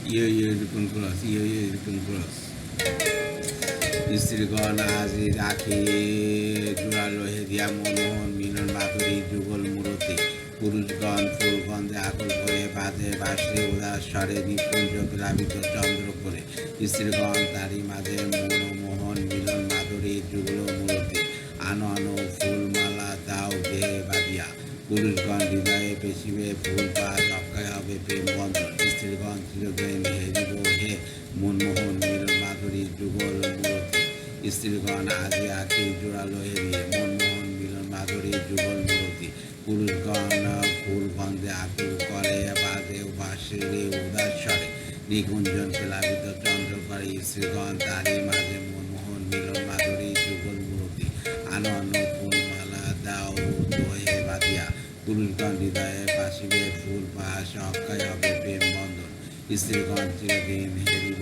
Ripon cross Ripon cross স্ত্রীগণ আজি রাখি জোড়ালো হেরিয়া মনোহন মিলন মাধুরী যুগল মূরতি পুরুষগণ ফুলগন্ধে আকুল করে বাজে বাঁশি উদাস স্বরে নিপুঞ্জ প্লাবিত চন্দ্র করে স্ত্রীগণ তারই মাঝে মনোমোহন মিলন মাধুরী যুগল মূরতি আনো আনো ফুলমালা দাও দেহে বাঁধিয়া পুরুষগণ হৃদয়ে পেশিবে ফুল পাশ অক্ষয় হবে প্রেম বন্ধন স্ত্রীগণ চিরদিন হেরিব হে মনমোহন মিলন মাধুরী যুগল মূরতি স্ত্রীগণ আজি আখি জোড়ালো হেরিয়ে মনমোহন মিলন মাধুরী যুগল মূরতি পুরুষগণ ফুল গন্ধে আকুল করে বাজে বাঁশিরে উদাস স্বরে নিকুঞ্জন প্লাবিত চন্দ্র করে স্ত্রীগণ তারই মাঝে মনমোহন মিলন মাধুরী যুগল মূরতি আনো আনো ফুলমালা দাও দোহে বাঁধিয়া পুরুষগণ হৃদয়ে পাশিবে ফুল পাশ অক্ষয় হবে প্রেম বন্ধন স্ত্রীগণ চিরদিন হেরিব